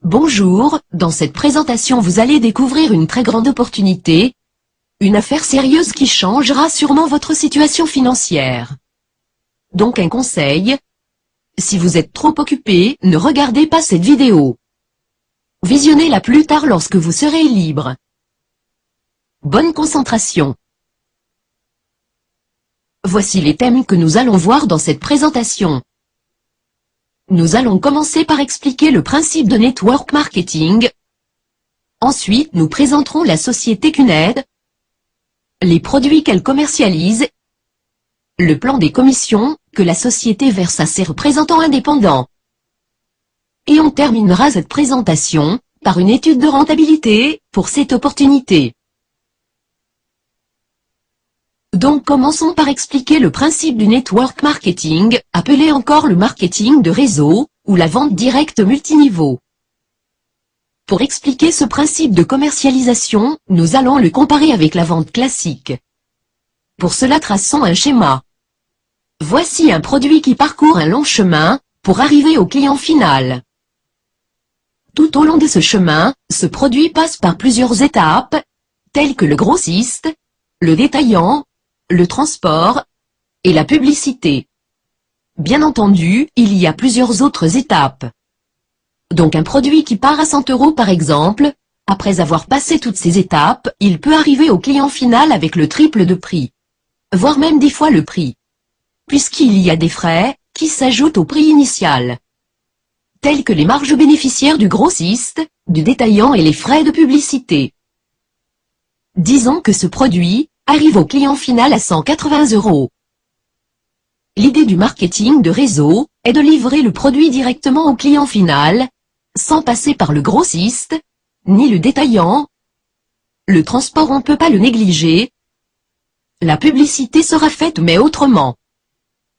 Bonjour, dans cette présentation vous allez découvrir une très grande opportunité, une affaire sérieuse qui changera sûrement votre situation financière. Donc un conseil, si vous êtes trop occupé, ne regardez pas cette vidéo. Visionnez-la plus tard lorsque vous serez libre. Bonne concentration. Voici les thèmes que nous allons voir dans cette présentation. Nous allons commencer par expliquer le principe de network marketing. Ensuite, nous présenterons la société CUNED, les produits qu'elle commercialise, le plan des commissions que la société verse à ses représentants indépendants. Et on terminera cette présentation par une étude de rentabilité pour cette opportunité. Donc commençons par expliquer le principe du network marketing, appelé encore le marketing de réseau, ou la vente directe multiniveau. Pour expliquer ce principe de commercialisation, nous allons le comparer avec la vente classique. Pour cela traçons un schéma. Voici un produit qui parcourt un long chemin, pour arriver au client final. Tout au long de ce chemin, ce produit passe par plusieurs étapes, telles que le grossiste, le détaillant, le transport et la publicité. Bien entendu, il y a plusieurs autres étapes. Donc un produit qui part à 100 € par exemple, après avoir passé toutes ces étapes, il peut arriver au client final avec le triple de prix. Voire même 10 fois le prix. Puisqu'il y a des frais, qui s'ajoutent au prix initial. Tels que les marges bénéficiaires du grossiste, du détaillant et les frais de publicité. Disons que ce produit arrive au client final à 180 €. L'idée du marketing de réseau est de livrer le produit directement au client final, sans passer par le grossiste, ni le détaillant. Le transport on ne peut pas le négliger. La publicité sera faite mais autrement.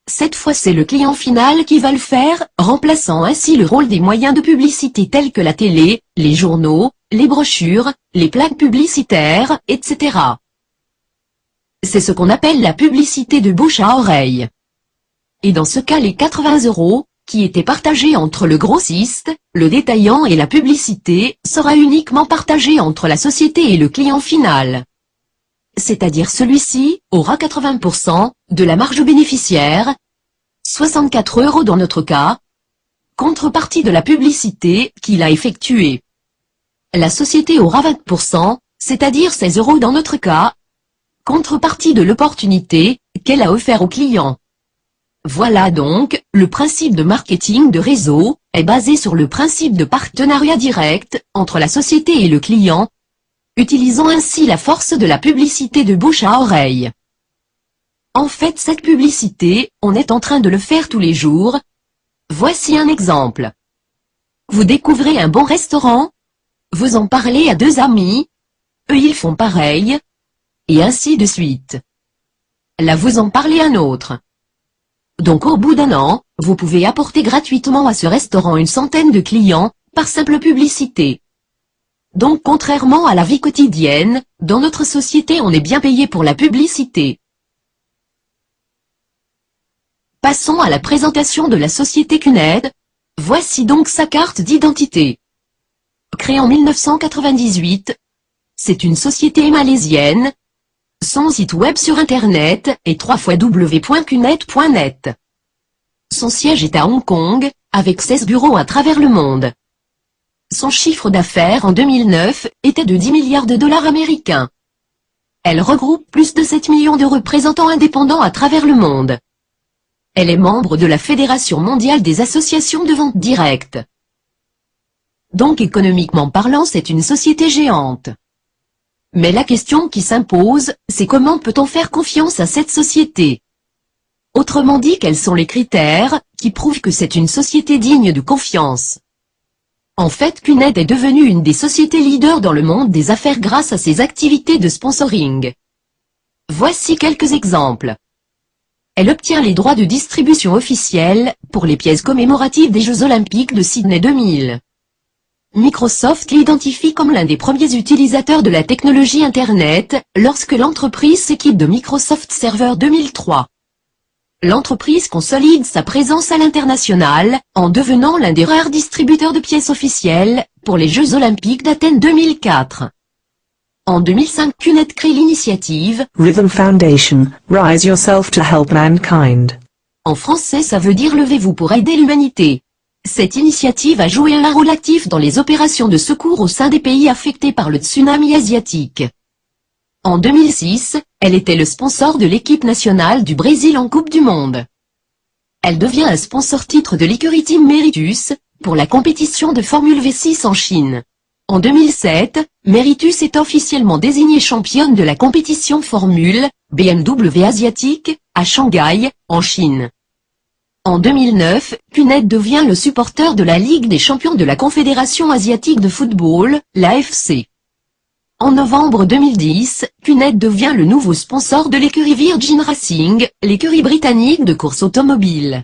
Cette fois c'est le client final qui va le faire, remplaçant ainsi le rôle des moyens de publicité tels que la télé, les journaux, les brochures, les plaques publicitaires, etc. C'est ce qu'on appelle la publicité de bouche à oreille. Et dans ce cas les 80 €, qui étaient partagés entre le grossiste, le détaillant et la publicité, sera uniquement partagé entre la société et le client final. C'est-à-dire celui-ci aura 80% de la marge bénéficiaire, 64 € dans notre cas, contrepartie de la publicité qu'il a effectuée. La société aura 20%, c'est-à-dire 16 € dans notre cas, contrepartie de l'opportunité qu'elle a offert au client. Voilà donc, le principe de marketing de réseau est basé sur le principe de partenariat direct entre la société et le client, utilisant ainsi la force de la publicité de bouche à oreille. En fait cette publicité, on est en train de le faire tous les jours. Voici un exemple. Vous découvrez un bon restaurant, vous en parlez à 2 amis, eux ils font pareil, et ainsi de suite. Là vous en parlez à un autre. Donc au bout d'un an, vous pouvez apporter gratuitement à ce restaurant une centaine de clients, par simple publicité. Donc contrairement à la vie quotidienne, dans notre société on est bien payé pour la publicité. Passons à la présentation de la société CUNED. Voici donc sa carte d'identité. Créée en 1998, c'est une société malaisienne. Son site web sur internet est www.cuned.net. Son siège est à Hong Kong, avec 16 bureaux à travers le monde. Son chiffre d'affaires en 2009 était de 10 milliards de dollars américains. Elle regroupe plus de 7 millions de représentants indépendants à travers le monde. Elle est membre de la Fédération mondiale des associations de vente directe. Donc économiquement parlant c'est une société géante. Mais la question qui s'impose, c'est comment peut-on faire confiance à cette société? Autrement dit, quels sont les critères qui prouvent que c'est une société digne de confiance? En fait, CUNED est devenue une des sociétés leaders dans le monde des affaires grâce à ses activités de sponsoring. Voici quelques exemples. Elle obtient les droits de distribution officiels pour les pièces commémoratives des Jeux Olympiques de Sydney 2000. Microsoft l'identifie comme l'un des premiers utilisateurs de la technologie Internet, lorsque l'entreprise s'équipe de Microsoft Server 2003. L'entreprise consolide sa présence à l'international, en devenant l'un des rares distributeurs de pièces officielles, pour les Jeux Olympiques d'Athènes 2004. En 2005, CUNET crée l'initiative Rhythm Foundation, Rise Yourself to Help Mankind. En français, ça veut dire levez-vous pour aider l'humanité. Cette initiative a joué un rôle actif dans les opérations de secours au sein des pays affectés par le tsunami asiatique. En 2006, elle était le sponsor de l'équipe nationale du Brésil en Coupe du Monde. Elle devient un sponsor titre de l'écurie Team Meritus, pour la compétition de Formule V6 en Chine. En 2007, Meritus est officiellement désignée championne de la compétition Formule BMW asiatique, à Shanghai, en Chine. En 2009, CUNET devient le supporter de la Ligue des champions de la Confédération asiatique de football, l'AFC. En novembre 2010, CUNET devient le nouveau sponsor de l'écurie Virgin Racing, l'écurie britannique de course automobile.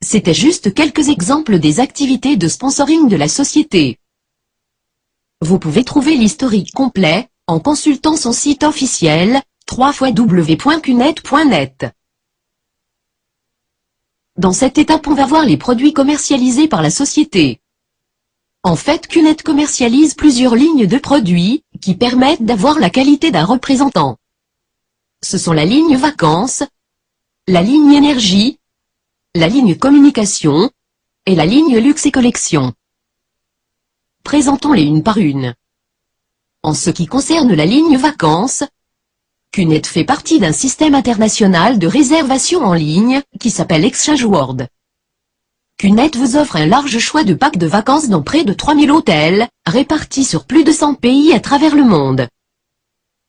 C'était juste quelques exemples des activités de sponsoring de la société. Vous pouvez trouver l'historique complet, en consultant son site officiel, www.cunet.net. Dans cette étape, on va voir les produits commercialisés par la société. En fait, CUNET commercialise plusieurs lignes de produits, qui permettent d'avoir la qualité d'un représentant. Ce sont la ligne vacances, la ligne énergie, la ligne communication, et la ligne luxe et collection. Présentons-les une par une. En ce qui concerne la ligne vacances, CUNET fait partie d'un système international de réservation en ligne, qui s'appelle Exchange World. CUNET vous offre un large choix de packs de vacances dans près de 3000 hôtels, répartis sur plus de 100 pays à travers le monde.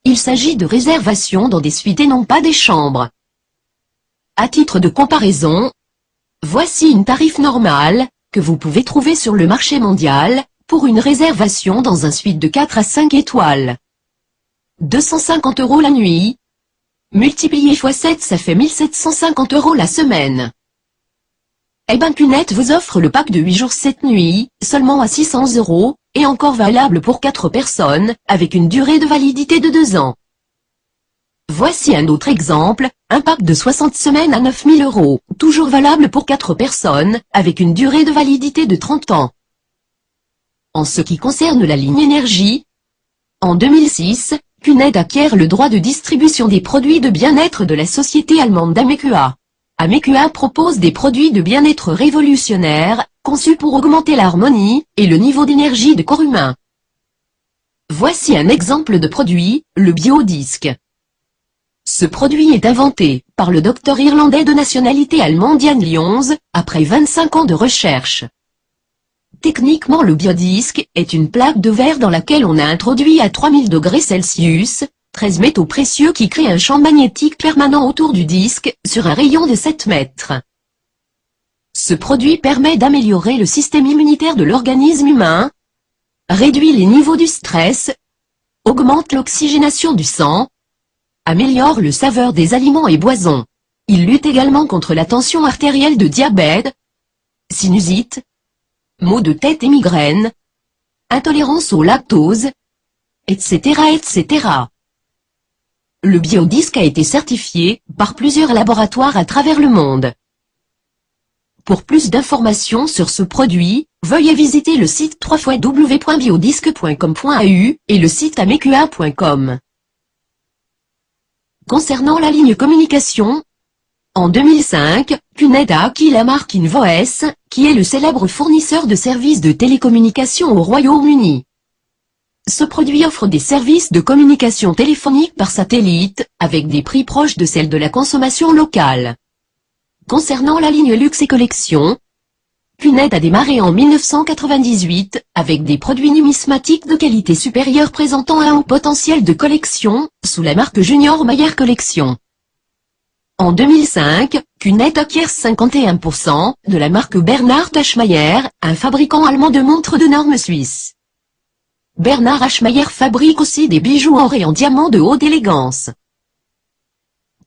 Il s'agit de réservations dans des suites et non pas des chambres. À titre de comparaison, voici une tarif normale, que vous pouvez trouver sur le marché mondial, pour une réservation dans un suite de 4 à 5 étoiles. 250 € la nuit. Multiplié x 7, ça fait 1750 € la semaine. Eh ben CUNET vous offre le pack de 8 jours 7 nuits, seulement à 600 €, et encore valable pour 4 personnes, avec une durée de validité de 2 ans. Voici un autre exemple, un pack de 60 semaines à 9000 €, toujours valable pour 4 personnes, avec une durée de validité de 30 ans. En ce qui concerne la ligne énergie, en 2006, CUNET acquiert le droit de distribution des produits de bien-être de la société allemande Amekua. Amekua propose des produits de bien-être révolutionnaires, conçus pour augmenter l'harmonie et le niveau d'énergie de corps humain. Voici un exemple de produit, le Biodisc. Ce produit est inventé par le docteur irlandais de nationalité allemande Jan Lyons, après 25 ans de recherche. Techniquement, le biodisc est une plaque de verre dans laquelle on a introduit à 3000 degrés Celsius, 13 métaux précieux qui créent un champ magnétique permanent autour du disque, sur un rayon de 7 mètres. Ce produit permet d'améliorer le système immunitaire de l'organisme humain, réduit les niveaux du stress, augmente l'oxygénation du sang, améliore le saveur des aliments et boissons. Il lutte également contre la tension artérielle de diabète, sinusite, maux de tête et migraines, intolérance au lactose, etc. etc. Le biodisc a été certifié par plusieurs laboratoires à travers le monde. Pour plus d'informations sur ce produit, veuillez visiter le site www.biodisc.com.au et le site amekua.com. Concernant la ligne communication, en 2005, CUNET a acquis la marque InVoice, qui est le célèbre fournisseur de services de télécommunication au Royaume-Uni. Ce produit offre des services de communication téléphonique par satellite, avec des prix proches de celles de la consommation locale. Concernant la ligne luxe et collection, CUNET a démarré en 1998, avec des produits numismatiques de qualité supérieure présentant un haut potentiel de collection, sous la marque Junior Mayer Collection. En 2005, CUNET acquiert 51% de la marque Bernard Hachmeyer, un fabricant allemand de montres de normes suisse. Bernard Hachmeyer fabrique aussi des bijoux or et en diamant de haute élégance.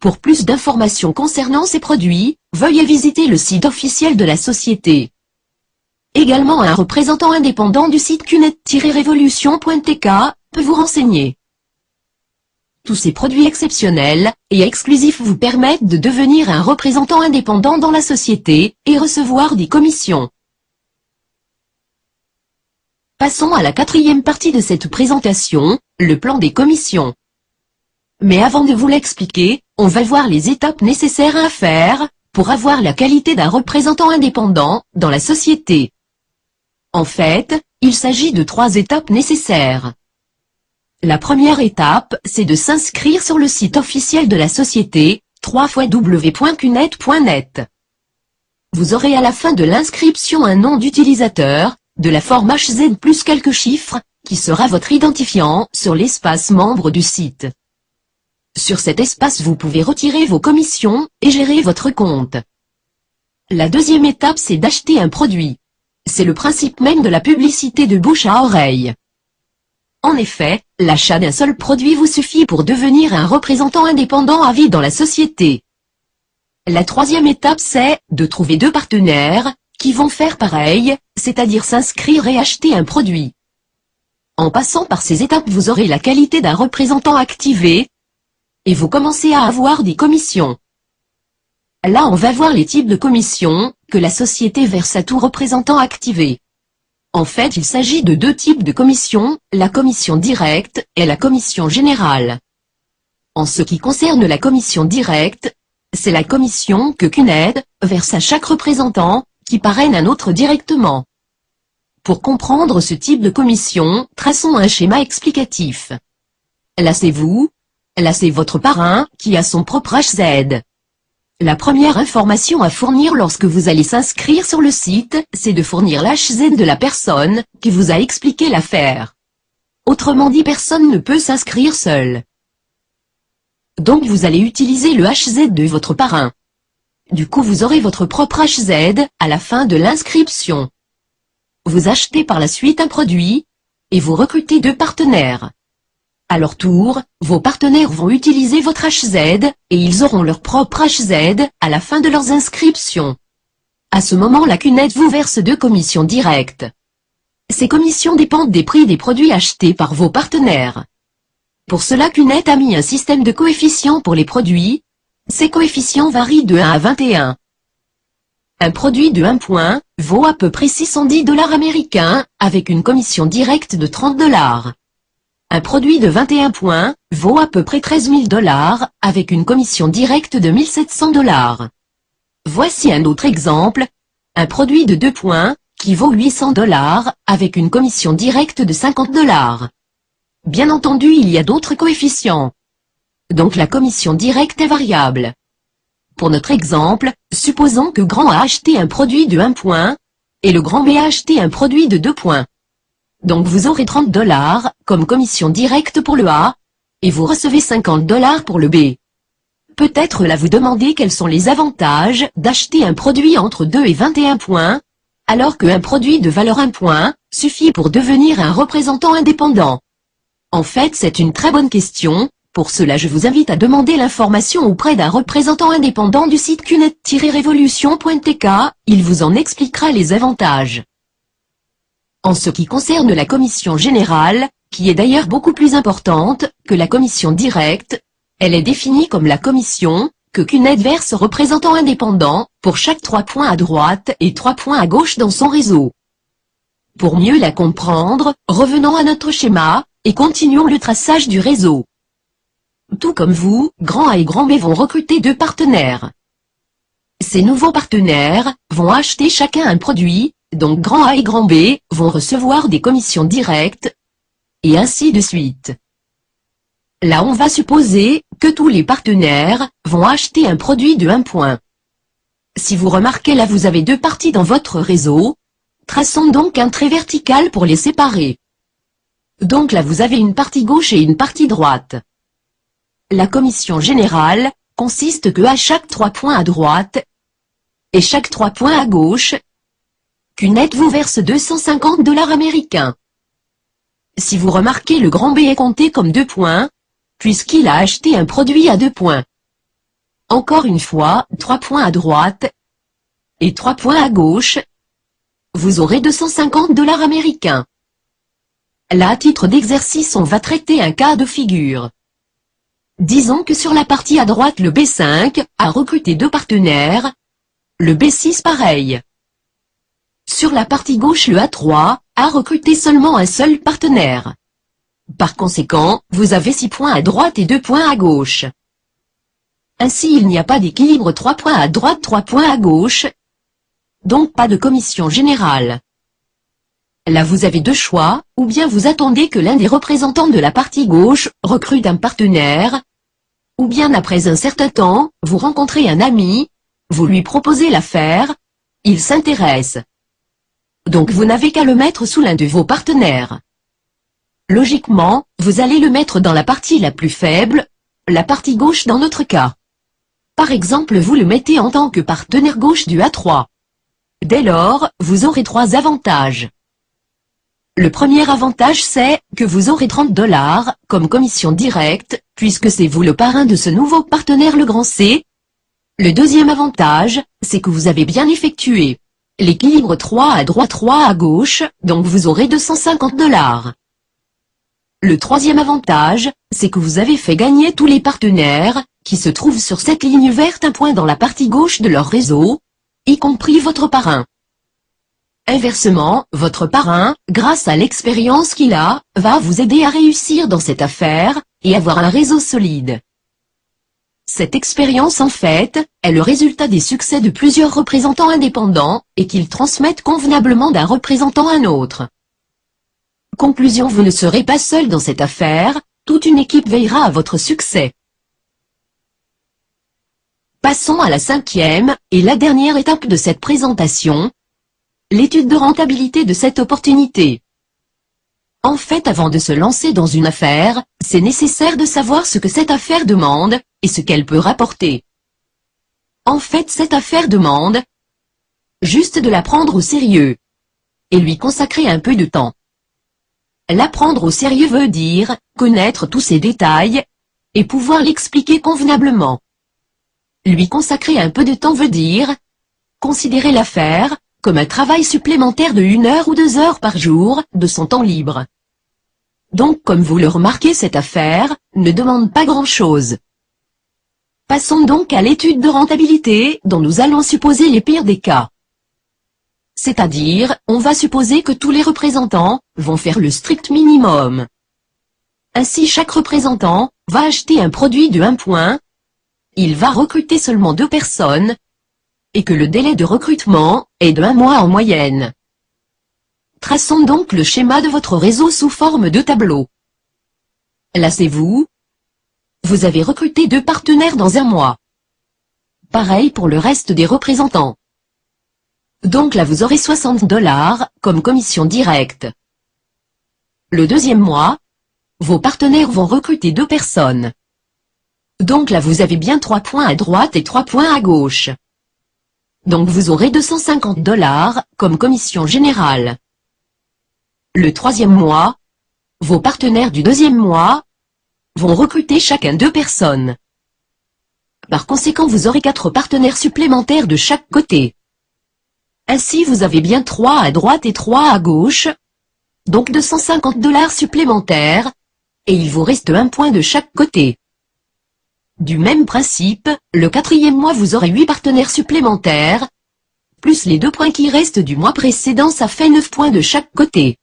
Pour plus d'informations concernant ces produits, veuillez visiter le site officiel de la société. Également, un représentant indépendant du site cunet-revolution.tk peut vous renseigner. Tous ces produits exceptionnels et exclusifs vous permettent de devenir un représentant indépendant dans la société et recevoir des commissions. Passons à la quatrième partie de cette présentation, le plan des commissions. Mais avant de vous l'expliquer, on va voir les étapes nécessaires à faire pour avoir la qualité d'un représentant indépendant dans la société. En fait, il s'agit de 3 étapes nécessaires. La première étape, c'est de s'inscrire sur le site officiel de la société, www.cunet.net. Vous aurez à la fin de l'inscription un nom d'utilisateur, de la forme HZ plus quelques chiffres, qui sera votre identifiant sur l'espace membre du site. Sur cet espace vous pouvez retirer vos commissions et gérer votre compte. La deuxième étape c'est d'acheter un produit. C'est le principe même de la publicité de bouche à oreille. En effet, l'achat d'un seul produit vous suffit pour devenir un représentant indépendant à vie dans la société. La troisième étape c'est de trouver 2 partenaires qui vont faire pareil, c'est-à-dire s'inscrire et acheter un produit. En passant par ces étapes vous aurez la qualité d'un représentant activé et vous commencez à avoir des commissions. Là on va voir les types de commissions que la société verse à tout représentant activé. En fait il s'agit de 2 types de commissions, la commission directe et la commission générale. En ce qui concerne la commission directe, c'est la commission que CUNED verse à chaque représentant qui parraine un autre directement. Pour comprendre ce type de commission, traçons un schéma explicatif. Là c'est vous, là c'est votre parrain qui a son propre HZ. La première information à fournir lorsque vous allez s'inscrire sur le site, c'est de fournir l'HZ de la personne qui vous a expliqué l'affaire. Autrement dit personne ne peut s'inscrire seul. Donc vous allez utiliser le HZ de votre parrain. Du coup vous aurez votre propre HZ à la fin de l'inscription. Vous achetez par la suite un produit, et vous recrutez 2 partenaires. À leur tour, vos partenaires vont utiliser votre HZ, et ils auront leur propre HZ à la fin de leurs inscriptions. À ce moment la CUNED vous verse 2 commissions directes. Ces commissions dépendent des prix des produits achetés par vos partenaires. Pour cela CUNED a mis un système de coefficients pour les produits. Ces coefficients varient de 1 à 21. Un produit de 1 point vaut à peu près $610 américains, avec une commission directe de $30. Un produit de 21 points vaut à peu près $13 000, avec une commission directe de $1700. Voici un autre exemple. Un produit de 2 points, qui vaut $800, avec une commission directe de $50. Bien entendu il y a d'autres coefficients. Donc la commission directe est variable. Pour notre exemple, supposons que grand A a acheté un produit de 1 point, et le grand B a acheté un produit de 2 points. Donc vous aurez $30 comme commission directe pour le A, et vous recevez $50 pour le B. Peut-être là vous demandez quels sont les avantages d'acheter un produit entre 2 et 21 points, alors qu'un produit de valeur 1 point suffit pour devenir un représentant indépendant. En fait c'est une très bonne question. Pour cela je vous invite à demander l'information auprès d'un représentant indépendant du site cunet-revolution.tk, il vous en expliquera les avantages. En ce qui concerne la commission générale, qui est d'ailleurs beaucoup plus importante que la commission directe, elle est définie comme la commission que CUNED verse aux représentants indépendants pour chaque 3 points à droite et 3 points à gauche dans son réseau. Pour mieux la comprendre, revenons à notre schéma et continuons le traçage du réseau. Tout comme vous, grand A et grand B vont recruter 2 partenaires. Ces nouveaux partenaires vont acheter chacun un produit, donc grand A et grand B vont recevoir des commissions directes, et ainsi de suite. Là on va supposer que tous les partenaires vont acheter un produit de 1 point. Si vous remarquez là vous avez 2 parties dans votre réseau, traçons donc un trait vertical pour les séparer. Donc là vous avez une partie gauche et une partie droite. La commission générale consiste que à chaque 3 points à droite et chaque 3 points à gauche, CUNED vous verse $250 américains. Si vous remarquez le grand B est compté comme 2 points, puisqu'il a acheté un produit à 2 points. Encore une fois, 3 points à droite et 3 points à gauche, vous aurez $250 américains. Là à titre d'exercice on va traiter un cas de figure. Disons que sur la partie à droite le B5 a recruté 2 partenaires, le B6 pareil. Sur la partie gauche le A3 a recruté seulement un seul partenaire. Par conséquent, vous avez 6 points à droite et 2 points à gauche. Ainsi il n'y a pas d'équilibre 3 points à droite 3 points à gauche. Donc pas de commission générale. Là vous avez 2 choix, ou bien vous attendez que l'un des représentants de la partie gauche recrute un partenaire, ou bien après un certain temps, vous rencontrez un ami, vous lui proposez l'affaire, il s'intéresse. Donc vous n'avez qu'à le mettre sous l'un de vos partenaires. Logiquement, vous allez le mettre dans la partie la plus faible, la partie gauche dans notre cas. Par exemple vous le mettez en tant que partenaire gauche du A3. Dès lors, vous aurez 3 avantages. Le premier avantage c'est que vous aurez 30 $ comme commission directe, puisque c'est vous le parrain de ce nouveau partenaire le grand C. Le deuxième avantage, c'est que vous avez bien effectué l'équilibre 3 à droite 3 à gauche, donc vous aurez 250 $. Le troisième avantage, c'est que vous avez fait gagner tous les partenaires, qui se trouvent sur cette ligne verte un point dans la partie gauche de leur réseau, y compris votre parrain. Inversement, votre parrain, grâce à l'expérience qu'il a, va vous aider à réussir dans cette affaire, et avoir un réseau solide. Cette expérience en fait, est le résultat des succès de plusieurs représentants indépendants, et qu'ils transmettent convenablement d'un représentant à un autre. Conclusion: vous ne serez pas seul dans cette affaire, toute une équipe veillera à votre succès. Passons à la 5e, et la dernière étape de cette présentation, l'étude de rentabilité de cette opportunité. En fait, avant de se lancer dans une affaire, c'est nécessaire de savoir ce que cette affaire demande, et ce qu'elle peut rapporter. En fait, cette affaire demande juste de la prendre au sérieux, et lui consacrer un peu de temps. La prendre au sérieux veut dire connaître tous ses détails, et pouvoir l'expliquer convenablement. Lui consacrer un peu de temps veut dire considérer l'affaire comme un travail supplémentaire de 1 heure ou 2 heures par jour, de son temps libre. Donc comme vous le remarquez, cette affaire ne demande pas grand-chose. Passons donc à l'étude de rentabilité, dont nous allons supposer les pires des cas. C'est-à-dire, on va supposer que tous les représentants vont faire le strict minimum. Ainsi chaque représentant va acheter un produit de 1 point, il va recruter seulement 2 personnes, et que le délai de recrutement est de 1 mois en moyenne. Traçons donc le schéma de votre réseau sous forme de tableau. Là c'est vous. Vous avez recruté 2 partenaires dans 1 mois. Pareil pour le reste des représentants. Donc là vous aurez 60 $ comme commission directe. Le deuxième mois, vos partenaires vont recruter 2 personnes. Donc là vous avez bien 3 points à droite et 3 points à gauche. Donc vous aurez 250 $ comme commission générale. Le troisième mois, vos partenaires du deuxième mois vont recruter chacun 2 personnes. Par conséquent vous aurez 4 partenaires supplémentaires de chaque côté. Ainsi vous avez bien 3 à droite et 3 à gauche, donc 250 $ supplémentaires, et il vous reste 1 point de chaque côté. Du même principe, le 4e mois vous aurez 8 partenaires supplémentaires, plus les 2 points qui restent du mois précédent, ça fait 9 points de chaque côté.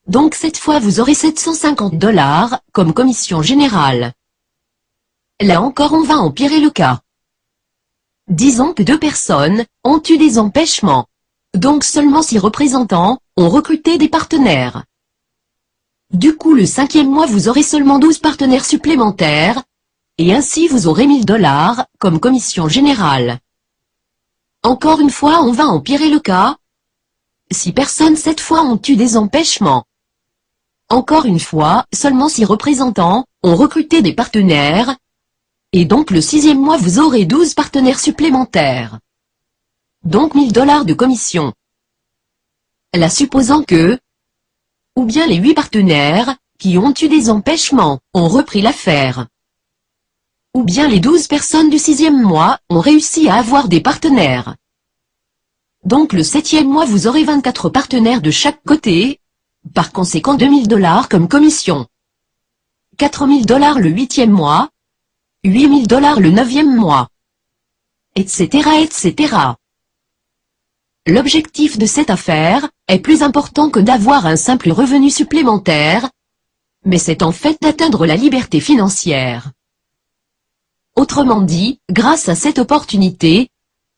Donc cette fois vous aurez 750 $ comme commission générale. Là encore on va empirer le cas. Disons que 2 personnes ont eu des empêchements. Donc seulement 6 représentants ont recruté des partenaires. Du coup le 5e mois vous aurez seulement 12 partenaires supplémentaires, et ainsi vous aurez 1000 $ comme commission générale. Encore une fois on va empirer le cas. 6 personnes cette fois ont eu des empêchements. Encore une fois, seulement 6 représentants ont recruté des partenaires, et donc le 6e mois vous aurez 12 partenaires supplémentaires. Donc 1000 $ de commission. Là supposant que, ou bien les 8 partenaires, qui ont eu des empêchements, ont repris l'affaire. Ou bien les 12 personnes du 6e mois ont réussi à avoir des partenaires. Donc le 7e mois vous aurez 24 partenaires de chaque côté, par conséquent 2000 $ comme commission. 4000 $ le 8e mois, 8000 $ le 9e mois, etc. etc. L'objectif de cette affaire est plus important que d'avoir un simple revenu supplémentaire, mais c'est en fait d'atteindre la liberté financière. Autrement dit, grâce à cette opportunité,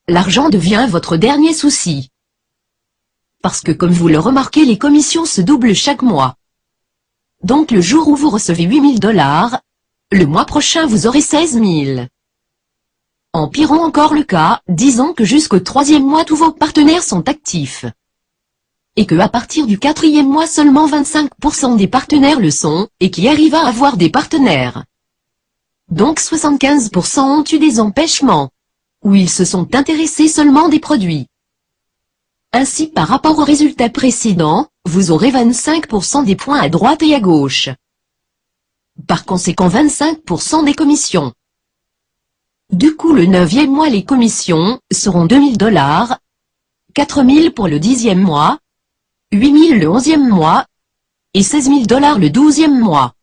l'argent devient votre dernier souci. Parce que comme vous le remarquez, les commissions se doublent chaque mois. Donc le jour où vous recevez 8 000 $, le mois prochain vous aurez 16 000. Empirons encore le cas, disons que jusqu'au 3e mois tous vos partenaires sont actifs. Et que à partir du 4e mois seulement 25% des partenaires le sont, et qui arrivent à avoir des partenaires. Donc 75% ont eu des empêchements. Ou ils se sont intéressés seulement des produits. Ainsi par rapport aux résultats précédents, vous aurez 25% des points à droite et à gauche. Par conséquent 25% des commissions. Du coup le 9e mois les commissions seront 2 000 $, 4 000 pour le 10e mois, 8 000 le 11e mois, et 16 000 $ le 12e mois.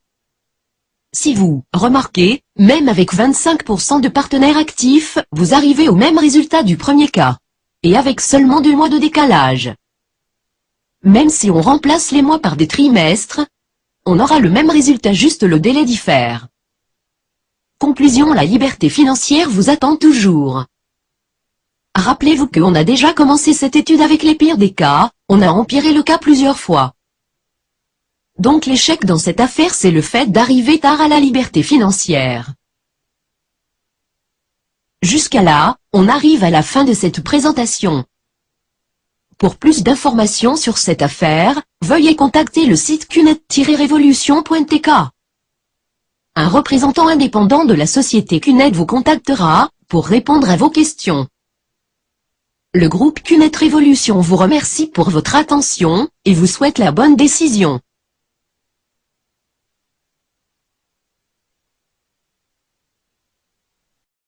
Si vous remarquez, même avec 25% de partenaires actifs, vous arrivez au même résultat du premier cas. Et avec seulement 2 mois de décalage. Même si on remplace les mois par des trimestres, on aura le même résultat, juste le délai diffère. Conclusion: la liberté financière vous attend toujours. Rappelez-vous qu'on a déjà commencé cette étude avec les pires des cas, on a empiré le cas plusieurs fois. Donc l'échec dans cette affaire, c'est le fait d'arriver tard à la liberté financière. Jusqu'à là, on arrive à la fin de cette présentation. Pour plus d'informations sur cette affaire, veuillez contacter le site cunet-revolution.tk. Un représentant indépendant de la société Cunet vous contactera, pour répondre à vos questions. Le groupe Cunet Révolution vous remercie pour votre attention, et vous souhaite la bonne décision.